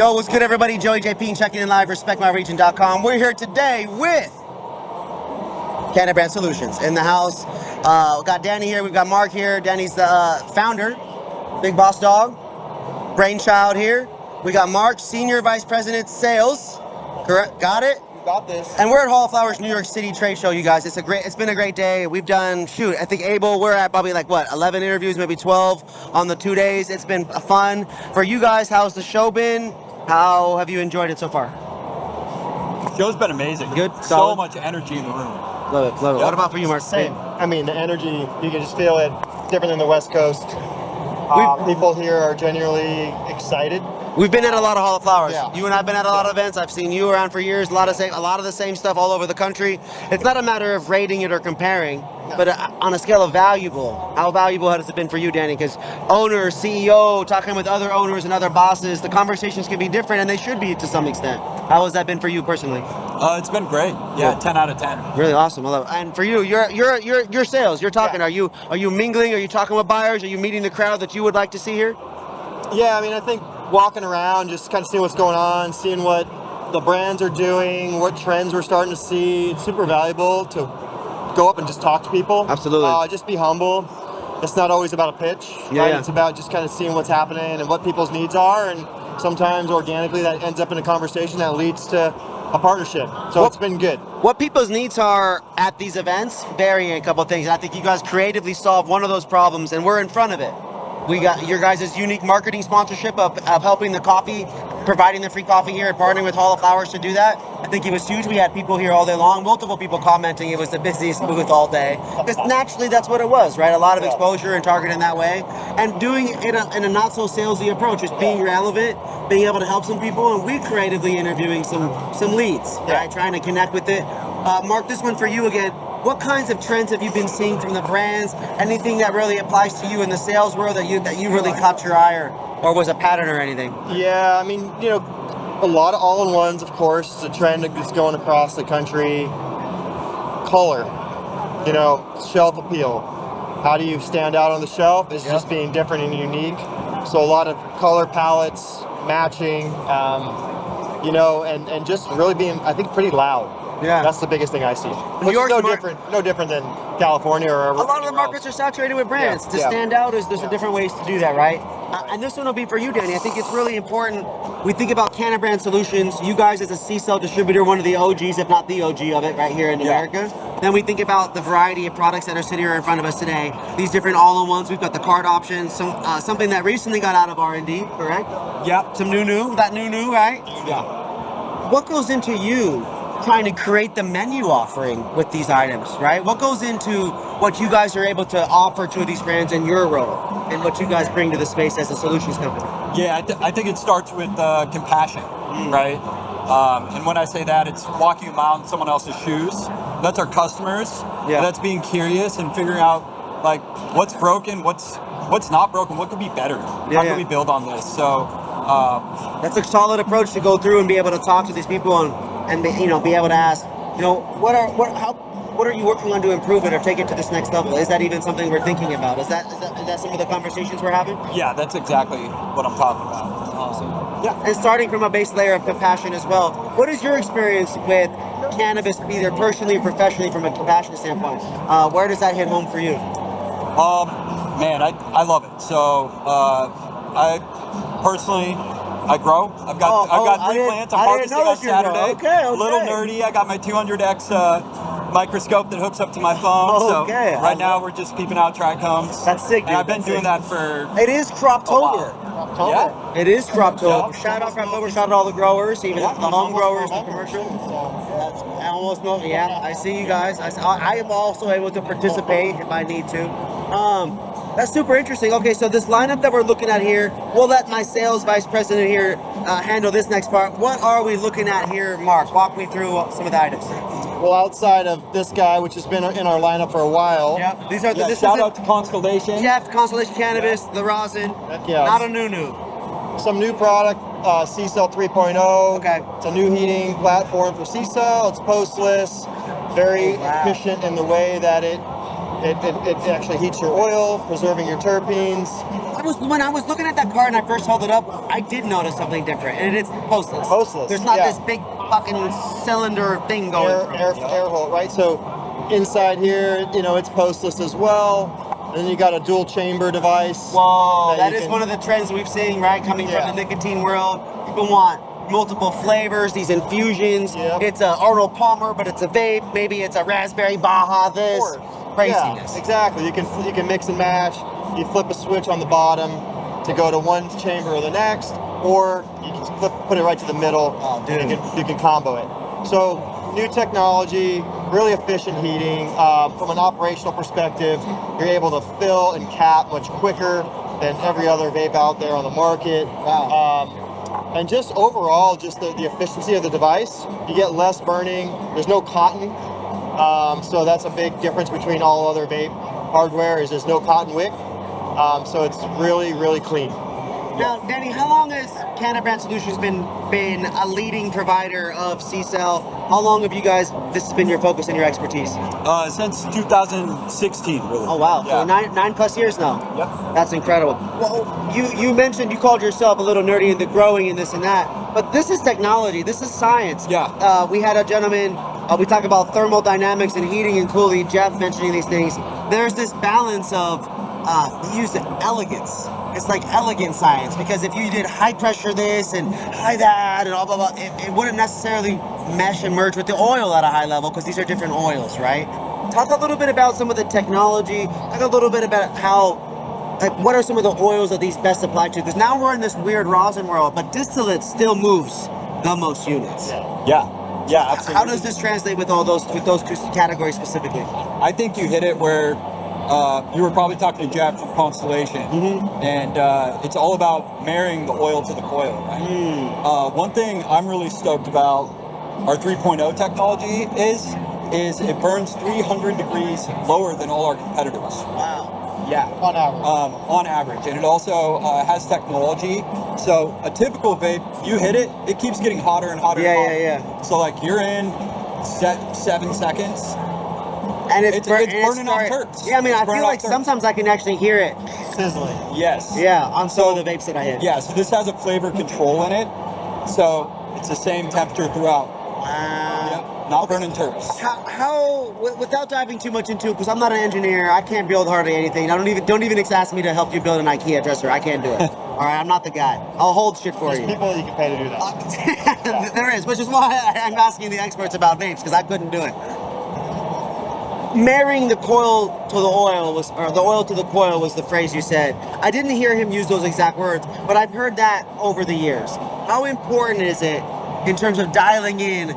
Yo, what's good, everybody? Joey JP checking in live, respectmyregion.com. We're here today with Cannabrand Solutions in the house. We got Danny here, we've got Mark here. Danny's the founder, big boss dog, brainchild here. We got Mark, Senior Vice President Sales. Correct? Got it? You got this. And we're at Hall of Flowers, New York City trade show, you guys. It's been a great day. We've done, I think Abel, we're at probably 11 interviews, maybe 12 on the 2 days. It's been fun. For you guys, how's the show been? How have you enjoyed it so far? Show's been amazing. Good? So Solid? much energy in the room. Love it, love it. Yep. What about for you, Mark? Same. I mean, the energy, you can just feel it. Different than the West Coast. People here are genuinely excited. We've been at a lot of Hall of Flowers. Yeah. You and I have been at a lot of events. I've seen you around for years. A lot of the same stuff all over the country. It's not a matter of rating it or comparing, but on a scale of valuable. How valuable has it been for you, Danny? Because owner, CEO, talking with other owners and other bosses, the conversations can be different, and they should be to some extent. How has that been for you personally? It's been great. Yeah, 10 out of 10. Really awesome. I love it. And for you, you're sales. You're talking. Yeah. Are you mingling? Are you talking with buyers? Are you meeting the crowd that you would like to see here? Yeah, I mean, I think walking around, just kind of seeing what's going on, seeing what the brands are doing, what trends we're starting to see. It's super valuable to go up and just talk to people. Absolutely. Just be humble. It's not always about a pitch. Yeah, right? yeah. It's about just kind of seeing what's happening and what people's needs are, and sometimes organically that ends up in a conversation that leads to a partnership. So it's been good. What people's needs are at these events vary in a couple of things. I think you guys creatively solve one of those problems, and we're in front of it. We got your guys' unique marketing sponsorship of helping the coffee, providing the free coffee here and partnering with Hall of Flowers to do that. I think it was huge. We had people here all day long, multiple people commenting it was the busiest booth all day. Because naturally that's what it was, right? A lot of exposure and targeting that way. And doing it in a not so salesy approach, just being relevant, being able to help some people, and we creatively interviewing some leads, right? Trying to connect with it. Mark, this one for you again. What kinds of trends have you been seeing from the brands? Anything that really applies to you in the sales world that you really caught your eye or was a pattern or anything? Yeah, I mean, a lot of all-in-ones, of course. It's a trend that's going across the country. Color, shelf appeal. How do you stand out on the shelf? Is just being different and unique. So a lot of color palettes, matching, and just really being, I think, pretty loud. Yeah. That's the biggest thing I see. New York's no different than California or a lot of the markets are saturated with brands. To stand out, there's different ways to do that, right? And this one will be for you, Danny. I think it's really important. We think about Cannabrand Solutions. You guys as a C-cell distributor, one of the OGs, if not the OG of it, right here in America. Then we think about the variety of products that are sitting here in front of us today. These different all-in-ones. We've got the card options. Something that recently got out of R&D, correct? Yep. Some new, right? Yeah. What goes into you trying to create the menu offering with these items, right? What goes into what you guys are able to offer to these brands in your role and what you guys bring to the space as a solutions company? Yeah, I think it starts with compassion, right? And when I say that, it's walking a mile in someone else's shoes. That's our customers. Yeah. That's being curious and figuring out what's broken, what's not broken, what could be better. How can we build on this? So that's a solid approach to go through and be able to talk to these people and be able to ask, what are you working on to improve it or take it to this next level? Is that even something we're thinking about? Is that some of the conversations we're having? yeah, that's exactly what I'm talking about. Awesome. Yeah, and starting from a base layer of compassion as well. What is your experience with cannabis, either personally or professionally, from a compassion standpoint? Where does that hit home for you? Man, I love it. So I personally, I grow. I've got 3 plants. I'm harvesting on Saturday. Okay. A little nerdy. I got my 200x microscope that hooks up to my phone. Okay. So right now we're just peeping out trichomes. That's sick, dude. And I've been doing that for. It is Croptober. Yeah. It is Croptober. Yeah. Shout out Croptober. Shout out all the growers, even the home growers, the commercial. That's almost no. Yeah, I see you guys. I am also able to participate if I need to. That's super interesting. Okay, so this lineup that we're looking at here, we'll let my sales vice president here handle this next part. What are we looking at here, Mark? Walk me through some of the items. Well, outside of this guy, which has been in our lineup for a while. Yep. These are Shout out to Constellation. Jeff, Constellation Cannabis, the rosin. Yeah. Not a new. Some new product, C-Cell 3.0. Okay. It's a new heating platform for C-Cell. It's postless, very efficient in the way that it actually heats your oil, preserving your terpenes. When I was looking at that car and I first held it up, I did notice something different, and it's postless. Postless, There's not yeah. this big fucking cylinder thing going. Air hole, right? So inside here, it's postless as well. And then you got a dual chamber device. Whoa, that you is can- one of the trends we've seen, right? Coming Yeah. from the nicotine world. People want multiple flavors, these infusions. Yep. It's a Arnold Palmer, but it's a vape. Maybe it's a raspberry Baja. This craziness. Yeah, exactly. You can mix and match. You flip a switch on the bottom to go to one chamber or the next, or you can put it right to the middle. Oh, dude. And you can combo it. So new technology, really efficient heating. From an operational perspective, you're able to fill and cap much quicker than every other vape out there on the market. Wow. And just overall, just the efficiency of the device. You get less burning. There's no cotton. So that's a big difference between all other vape hardware is there's no cotton wick. So it's really, really clean. Now, Danny, how long has Canna Brand Solutions been a leading provider of C-Cell? How long have you guys, this has been your focus and your expertise? Since 2016, really. Oh, wow. Yeah. So nine plus years now. Yep. That's incredible. Well, you mentioned you called yourself a little nerdy into growing and this and that, but this is technology. This is science. Yeah. We had a gentleman, we talk about thermodynamics and heating and cooling, Jeff mentioning these things. There's this balance of, he used elegance. It's like elegant science, because if you did high pressure this and high that and blah, blah, blah, it wouldn't necessarily mesh and merge with the oil at a high level, because these are different oils, right? Talk a little bit about some of the technology. Talk a little bit about how, what are some of the oils that these best apply to? Because now we're in this weird rosin world, but distillate still moves the most units. Yeah, absolutely. How does this translate with all those categories specifically? I think you hit it where you were probably talking to Jeff from Constellation, and it's all about marrying the oil to the coil, right? One thing I'm really stoked about our 3.0 technology is it burns 300 degrees lower than all our competitors. Wow. Yeah. On average. On average. And it also has technology. So a typical vape, you hit it, it keeps getting hotter and hotter and hotter. Yeah. So like you're in 7 seconds. And It's burning off terps. Yeah, I mean, It's I burning feel off like terps. sometimes I can actually hear it. Sizzling. Yes. Yeah, on some of the vapes that I hit. Yeah, so this has a flavor control in it. So it's the same temperature throughout. Wow. Yep. Not burning terps. Without diving too much into it, because I'm not an engineer, I can't build hardly anything. Don't even ask me to help you build an IKEA dresser. I can't do it. All right, I'm not the guy. I'll hold shit for There's you. people you can pay to do that. There is, which is why I'm asking the experts about vapes, because I couldn't do it. Marrying the coil to the oil or the oil to the coil was the phrase you said. I didn't hear him use those exact words, but I've heard that over the years. How important is it in terms of dialing in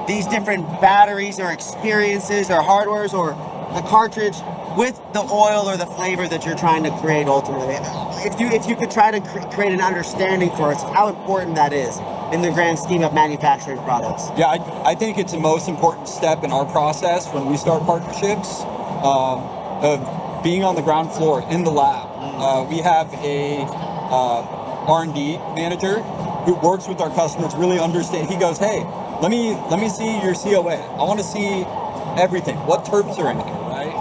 these different batteries or experiences or hardwares or the cartridge with the oil or the flavor that you're trying to create ultimately? If you could try to create an understanding for us, how important that is in the grand scheme of manufacturing products. Yeah, I think it's the most important step in our process when we start partnerships, of being on the ground floor in the lab. We have a R&D manager who works with our customers, really understand. He goes, hey, let me see your COA. I want to see everything. What terps are in it, right?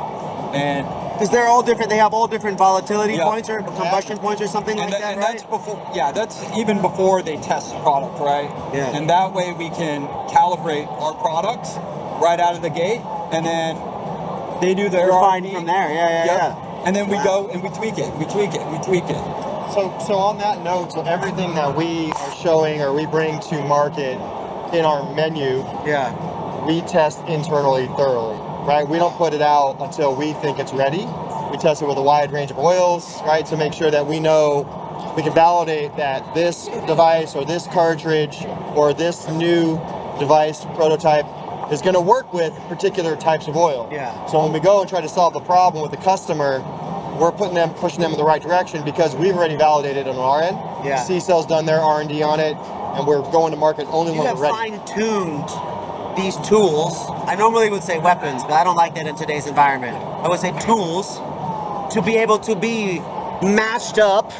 And Because they're all different. They have all different volatility Yeah. points or combustion points or something like that, right? That's before. Yeah, that's even before they test the product, right? Yeah. And that way we can calibrate our products right out of the gate, and then they do their Refine R&D. from there. Yeah. And then we go and we tweak it. So on that note, so everything that we are showing or we bring to market in our menu, Yeah. we test internally thoroughly, right? We don't put it out until we think it's ready. We test it with a wide range of oils, right? To make sure that we know we can validate that this device or this cartridge or this new device prototype is going to work with particular types of oil. Yeah. So when we go and try to solve the problem with the customer, we're pushing them in the right direction because we've already validated it on our end. Yeah. C-Cell's done their R&D on it, and we're going to market only You when have we're ready. fine-tuned these tools. I normally would say weapons, but I don't like that in today's environment. I would say tools to be able to be matched up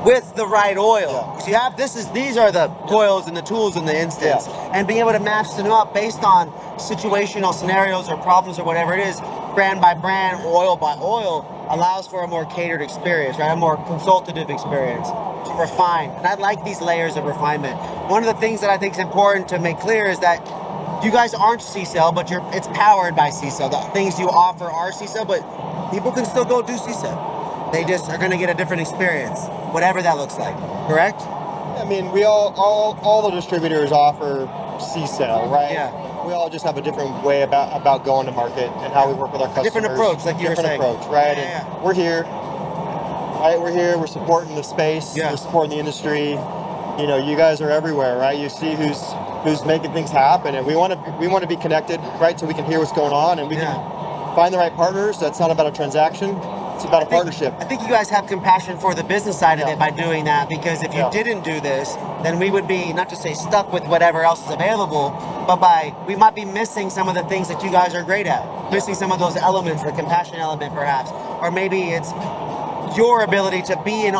with the right oil. Yeah. So you have these are the oils and the tools in the instance, and being able to match them up based on situational scenarios or problems or whatever it is. brand by brand, oil by oil, allows for a more catered experience, right? A more consultative experience, to refine. And I like these layers of refinement. One of the things that I think is important to make clear is that you guys aren't C-Cell, but it's powered by C-Cell. The things you offer are C-Cell, but people can still go do C-Cell. They just are going to get a different experience, whatever that looks like. Correct? I mean, we all the distributors offer C-Cell, right? Yeah. We all just have a different way about going to market and how we work with our customers. Different approach, like you were saying. Different approach, right? Yeah. And we're here, right? We're here. We're supporting the space. Yeah. We're supporting the industry. You know, you guys are everywhere, right? You see who's making things happen, and we want to be connected, right? So we can hear what's going on, and we can find the right partners. That's not about a transaction. It's about a partnership. I think you guys have compassion for the business side of it by doing that, because if you didn't do this, then we would be, not to say stuck with whatever else is available, but we might be missing some of the things that you guys are great at. Missing some of those elements, the compassion element perhaps. Or maybe it's your ability to be in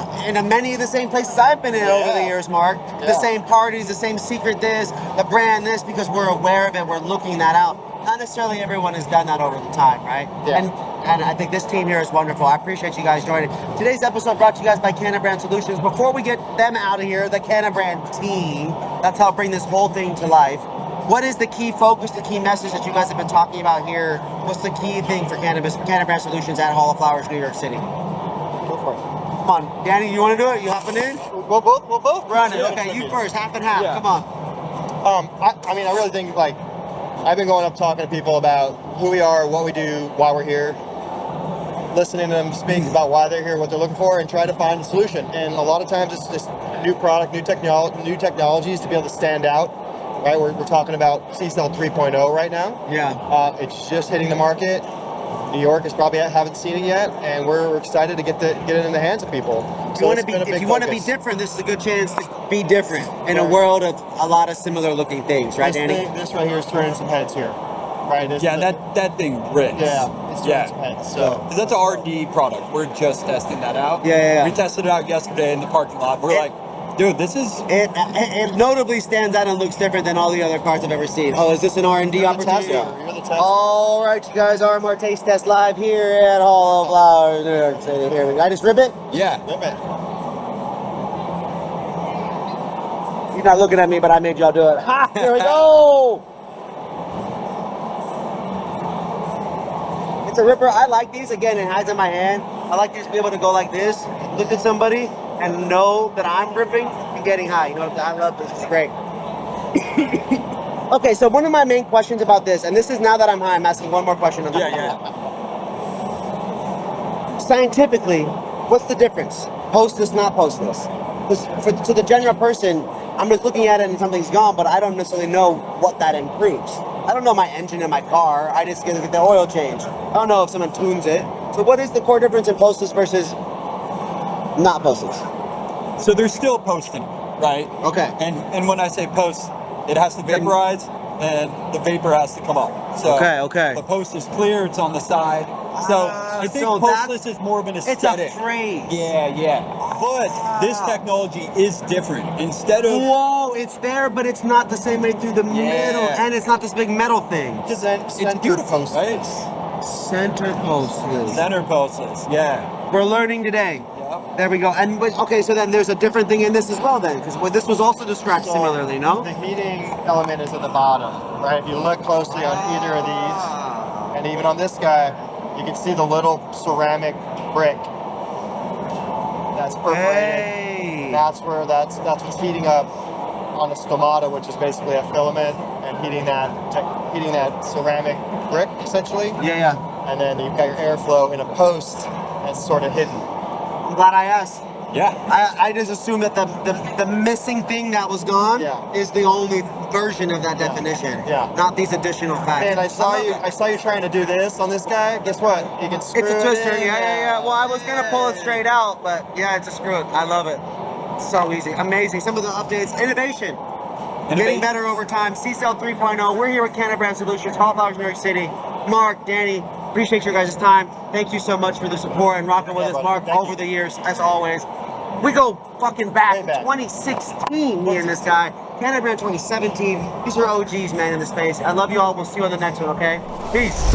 many of the same places I've been in over the years, Mark. The same parties, the same secret this, the brand this, because we're aware of it, we're looking that out. Not necessarily everyone has done that over the time, right? Yeah. And I think this team here is wonderful. I appreciate you guys joining. Today's episode brought to you guys by Cannabrand Solutions. Before we get them out of here, the Cannabrand team, that's how I bring this whole thing to life. What is the key focus, the key message that you guys have been talking about here? What's the key thing for Cannabrand Solutions at Hall of Flowers, New York City? Go for it. Come on, Danny, you want to do it? You hopping in? We'll both Run it. Yeah, Okay, you first, half and half. Yeah. Come on. I mean, I really think, like, I've been going up talking to people about who we are, what we do, why we're here, listening to them speak about why they're here, what they're looking for, and try to find a solution. And a lot of times it's just new product, new technologies to be able to stand out, right? We're talking about C-Cell 3.0 right now. Yeah. It's just hitting the market. New York is probably haven't seen it yet, and we're excited to get it in the hands of people. If you want to be different, this is a good chance to be different in a world of a lot of similar looking things, right, Danny? This right here is turning some heads here, right? That thing rips. Yeah, it's turning some heads. So 'Cause that's an R&D product. We're just testing that out. Yeah. We tested it out yesterday in the parking lot. We're like, dude, this is... It notably stands out and looks different than all the other cars I've ever seen. Oh, is this an R&D opportunity? You're the tester. All right, you guys, RMR Taste Test live here at Hall of Flowers, New York City. Here we go. I just rip it? Yeah. Rip it. You're not looking at me, but I made y'all do it. Ha! Here we go! It's a ripper. I like these. Again, it hides in my hand. I like these to be able to go like this, look at somebody, and know that I'm ripping and getting high. You know, I love this. It's great. Okay, so one of my main questions about this, and this is now that I'm high, I'm asking one more question on that. Scientifically, what's the difference? Postless, not postless? Because to the general person, I'm just looking at it and something's gone, but I don't necessarily know what that improves. I don't know my engine in my car. I just get the oil change. I don't know if someone tunes it. So what is the core difference in postless versus not postless? So they're still posting, right? Okay. And when I say post, it has to vaporize and the vapor has to come up. So Okay. the post is clear, it's on the side. So I think so postless is more of an aesthetic. It's a phrase. Yeah. But this technology is different. Instead of... Whoa, it's there, but it's not the same way through the middle, and it's not this big metal thing. It's beautiful, right? Center postless. Center postless, yeah. We're learning today. Yep. There we go. And okay, so then there's a different thing in this as well then, because this was also described similarly, no? The heating element is at the bottom, right? If you look closely on either of these, and even on this guy, you can see the little ceramic brick that's perforated. Hey. That's what's heating up on the stomata, which is basically a filament, and heating that ceramic brick essentially. Yeah. And then you've got your airflow in a post that's sort of hidden. I'm glad I asked. Yeah. I just assumed that the missing thing that was gone is the only version of that definition. Yeah. Not these additional facts. And I saw you trying to do this on this guy. Guess what? You can screw It's a twister. in. Yeah. Well, I was gonna pull it straight out, but yeah, it's a screw it. I love it. It's so easy. Amazing. Some of the updates, innovation. Getting better over time. C-Cell 3.0. We're here with Canna Brand Solutions, Hall of Flowers, New York City. Mark, Danny, appreciate your guys' time. Thank you so much for the support and rocking with us, Mark, over the years, as always. We go fucking back. 2016, me and this guy. Cannabrand 2017. These are OGs, man, in the space. I love you all. We'll see you on the next one, okay? Peace.